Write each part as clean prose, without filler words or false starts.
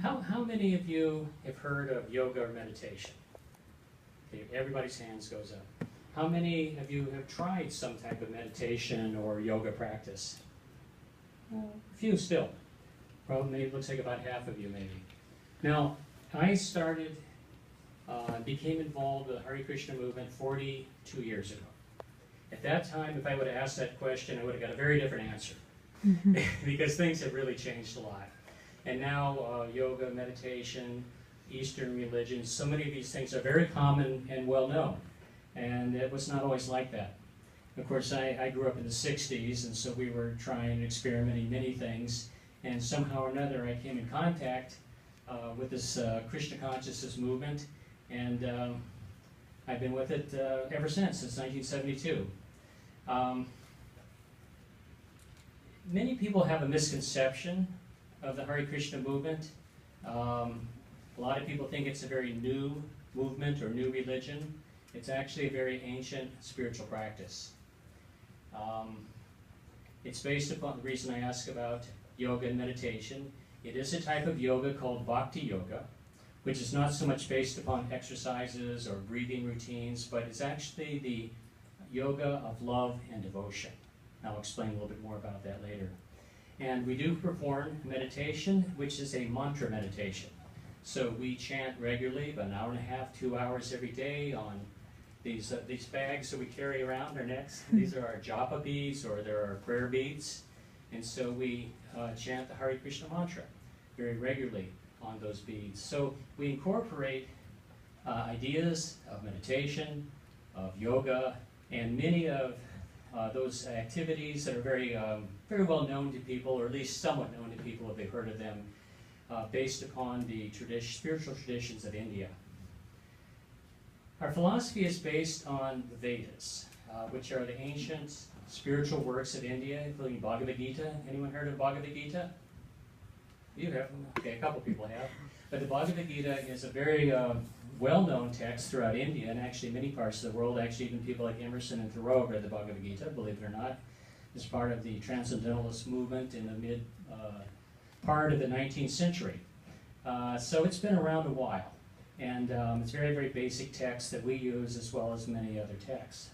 How many of you have heard of yoga or meditation? Okay, everybody's hands goes up. How many of you have tried some type of meditation or yoga practice? A few still. Probably it looks like about half of you maybe. Now, I started, became involved with the Hare Krishna movement 42 years ago. At that time, if I would have asked that question, I would have got a very different answer. Because things have really changed a lot. And now yoga, meditation, Eastern religions, so many of these things are very common and well known. And it was not always like that. Of course, I grew up in the 60s, and so we were trying and experimenting many things. And somehow or another, I came in contact with this Krishna consciousness movement. And I've been with it ever since 1972. Many people have a misconception of the Hare Krishna movement. A lot of people think it's a very new movement or new religion. It's actually a very ancient spiritual practice. It's based upon the reason I ask about yoga and meditation. It is a type of yoga called Bhakti Yoga, which is not so much based upon exercises or breathing routines, but it's actually the yoga of love and devotion. I'll explain a little bit more about that later. And we do perform meditation, which is a mantra meditation. So we chant regularly, about an hour and a half, 2 hours every day on these bags that we carry around our necks. These are our japa beads, or they're our prayer beads. And so we chant the Hare Krishna mantra very regularly on those beads. So we incorporate ideas of meditation, of yoga, and many of those activities that are very, very well known to people, or at least somewhat known to people if they've heard of them, based upon the spiritual traditions of India. Our philosophy is based on the Vedas, which are the ancient spiritual works of India, including Bhagavad Gita. Anyone heard of Bhagavad Gita? You have? Okay, a couple people have. But the Bhagavad Gita is a very well-known text throughout India, and actually many parts of the world. Actually, even people like Emerson and Thoreau read the Bhagavad Gita, believe it or not, as part of the Transcendentalist movement in the mid part of the 19th century. So it's been around a while, and it's very, very basic text that we use, as well as many other texts.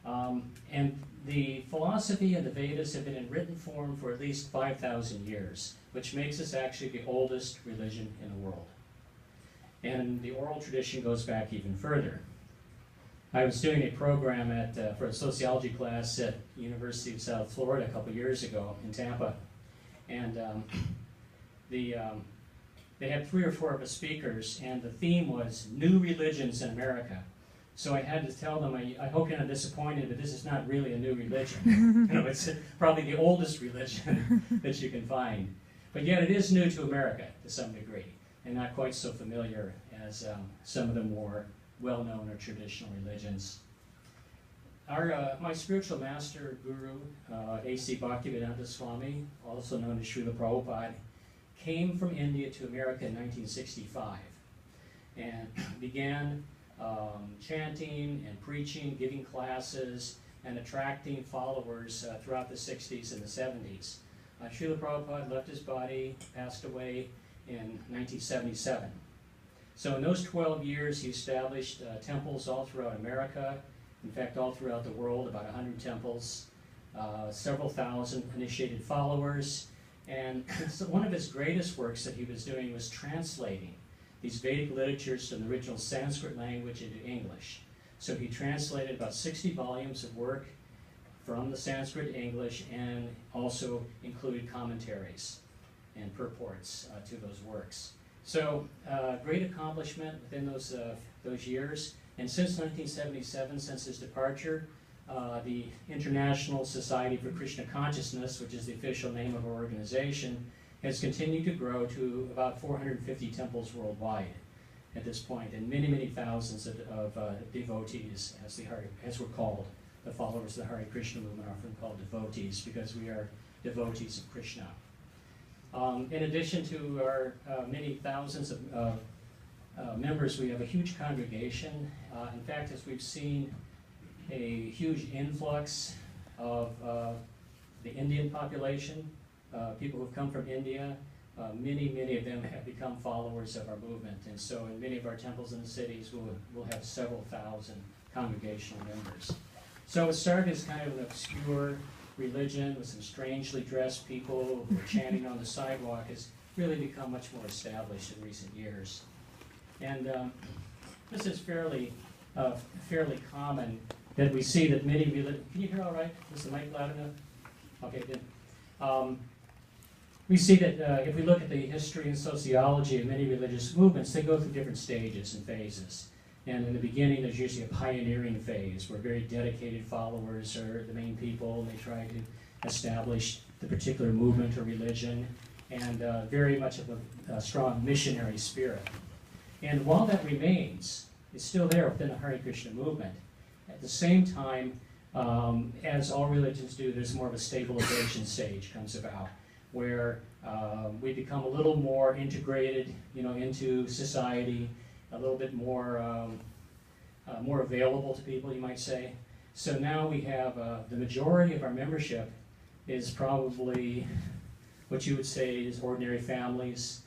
And the philosophy and the Vedas have been in written form for at least 5,000 years, which makes us actually the oldest religion in the world. And the oral tradition goes back even further. I was doing a program for a sociology class at University of South Florida a couple years ago in Tampa, and they had 3 or 4 of us speakers, and the theme was new religions in America. So I had to tell them, I hope you're not disappointed, but this is not really a new religion. You know, it's probably the oldest religion that you can find. But yet it is new to America to some degree, and not quite so familiar as some of the more well-known or traditional religions. My spiritual master guru, A.C. Bhaktivedanta Swami, also known as Srila Prabhupada, came from India to America in 1965 and began chanting and preaching, giving classes, and attracting followers throughout the 60s and the 70s. Srila Prabhupada left his body, passed away in 1977. So in those 12 years, he established temples all throughout America, in fact, all throughout the world, about 100 temples, several thousand initiated followers. And so one of his greatest works that he was doing was translating these Vedic literatures from the original Sanskrit language into English. So he translated about 60 volumes of work from the Sanskrit to English, and also included commentaries and purports to those works. So great accomplishment within those years. And since 1977, since his departure, the International Society for Krishna Consciousness, which is the official name of our organization, has continued to grow to about 450 temples worldwide at this point, and many, many thousands of devotees, as we're called. The followers of the Hare Krishna movement are often called devotees, because we are devotees of Krishna. In addition to our many thousands of members, we have a huge congregation. In fact, as we've seen a huge influx of the Indian population, people who've come from India, many of them have become followers of our movement. And so in many of our temples in the cities, we'll have several thousand congregational members. So it started as kind of an obscure religion with some strangely dressed people who were chanting on the sidewalk, has really become much more established in recent years. And this is fairly common, that we see that many religions. Can you hear all right? Is the mic loud enough? Okay, good. We see that if we look at the history and sociology of many religious movements, they go through different stages and phases. And in the beginning, there's usually a pioneering phase where very dedicated followers are the main people, and they try to establish the particular movement or religion, and very much of a strong missionary spirit. And while that remains, it's still there within the Hare Krishna movement. At the same time, as all religions do, there's more of a stabilization stage comes about, where we become a little more integrated, into society, a little bit more more available to people, you might say. So now we have the majority of our membership is probably what you would say is ordinary families,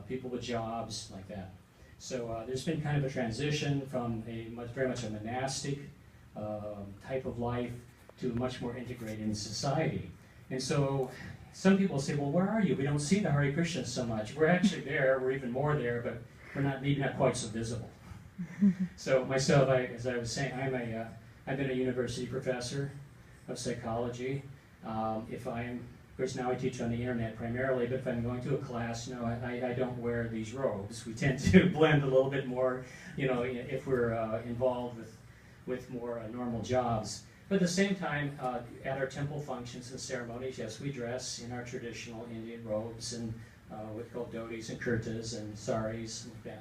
people with jobs, like that. So there's been kind of a transition from very much a monastic type of life to much more integrated in society. And so some people say, well, where are you? We don't see the Hare Krishnas so much. We're actually there, we're even more there, but we're maybe not quite so visible. So myself, as I was saying, I've been a university professor of psychology. Of course now I teach on the internet primarily, but if I'm going to a class, I don't wear these robes. We tend to blend a little bit more, if we're involved with more normal jobs. But at the same time, at our temple functions and ceremonies, yes, we dress in our traditional Indian robes and what's called dhotis and kurtas and saris and like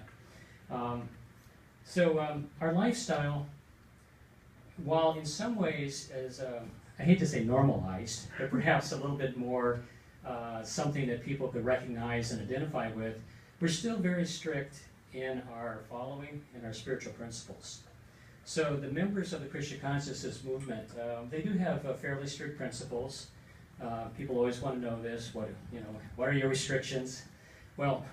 that. So our lifestyle, while in some ways is, I hate to say normalized, but perhaps a little bit more something that people could recognize and identify with, we're still very strict in our following and our spiritual principles. So the members of the Krishna consciousness movement, they do have fairly strict principles. People always want to know this. What are your restrictions? Well,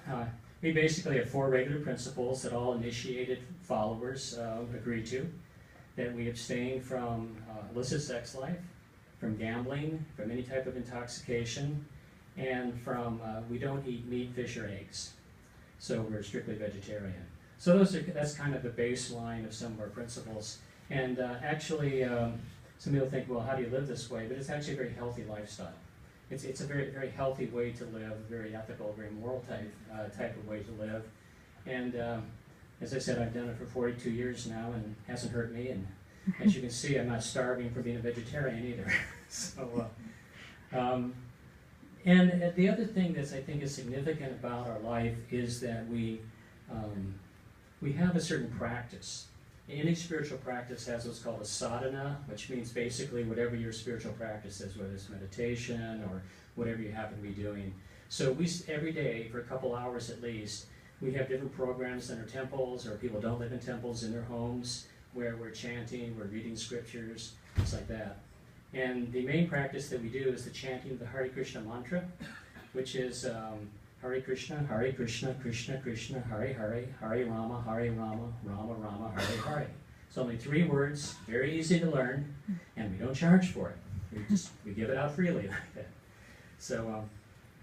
we basically have 4 regular principles that all initiated followers agree to. That we abstain from illicit sex life, from gambling, from any type of intoxication, and from we don't eat meat, fish, or eggs. So we're strictly vegetarian. So that's kind of the baseline of some of our principles. And actually, some people think, well, how do you live this way? But it's actually a very healthy lifestyle. It's a very, very healthy way to live, very ethical, very moral type of way to live. And as I said, I've done it for 42 years now, and it hasn't hurt me. And as you can see, I'm not starving from being a vegetarian either. So, and the other thing that I think is significant about our life is that we have a certain practice. Any spiritual practice has what's called a sadhana, which means basically whatever your spiritual practice is, whether it's meditation or whatever you happen to be doing. So every day, for a couple hours at least, we have different programs in our temples, or people don't live in temples, in their homes, where we're chanting, we're reading scriptures, things like that. And the main practice that we do is the chanting of the Hare Krishna mantra, which is Hare Krishna, Krishna Krishna, Hare Hare, Hare Rama, Rama Rama, Hare Hare. It's only 3 words, very easy to learn, and we don't charge for it. We give it out freely like that. So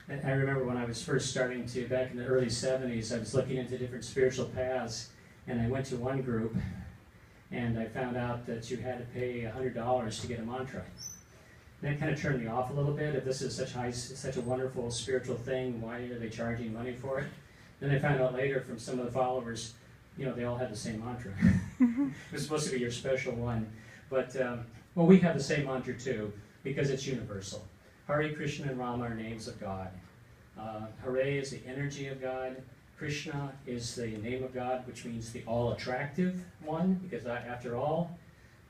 I remember when I was first starting back in the early 70s, I was looking into different spiritual paths, and I went to one group, and I found out that you had to pay $100 to get a mantra. And that kind of turned me off a little bit. If this is such a wonderful spiritual thing, why are they charging money for it? Then I found out later from some of the followers, they all had the same mantra. It was supposed to be your special one. But, well, we have the same mantra too, because it's universal. Hare Krishna and Rama are names of God. Hare is the energy of God. Krishna is the name of God, which means the all-attractive one, because after all,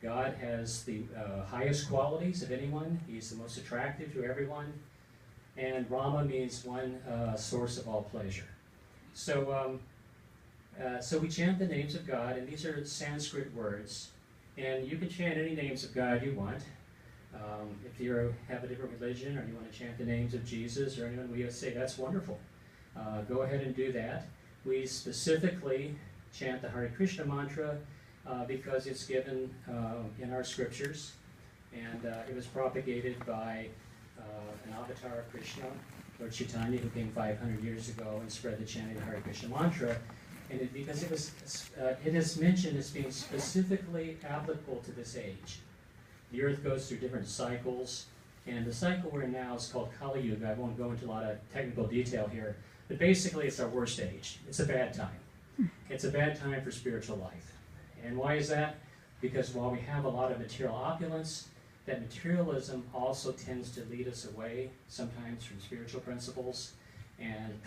God has the highest qualities of anyone. He's the most attractive to everyone. And Rama means one source of all pleasure. So, so we chant the names of God, and these are Sanskrit words. And you can chant any names of God you want. If you have a different religion, or you want to chant the names of Jesus or anyone, we say that's wonderful. go ahead and do that. We specifically chant the Hare Krishna mantra because it's given in our scriptures, and it was propagated by an avatar of Krishna, Lord Chaitanya, who came 500 years ago and spread the chanting of the Hare Krishna mantra. And because it is mentioned as being specifically applicable to this age. The earth goes through different cycles, and the cycle we're in now is called Kali Yuga. I won't go into a lot of technical detail here, but basically it's our worst age. It's a bad time. It's a bad time for spiritual life. And why is that? Because while we have a lot of material opulence, that materialism also tends to lead us away sometimes from spiritual principles and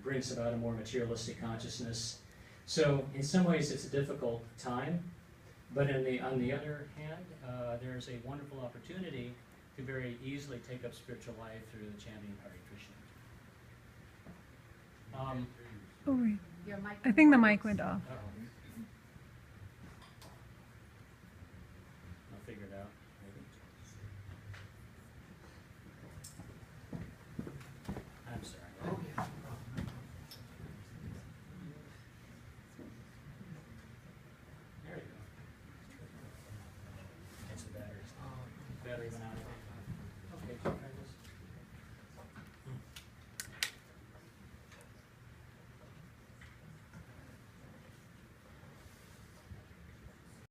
brings about a more materialistic consciousness. So in some ways it's a difficult time, but on the other hand, there's a wonderful opportunity to very easily take up spiritual life through the chanting of Hare Krishna. I think the mic went off. Uh-oh.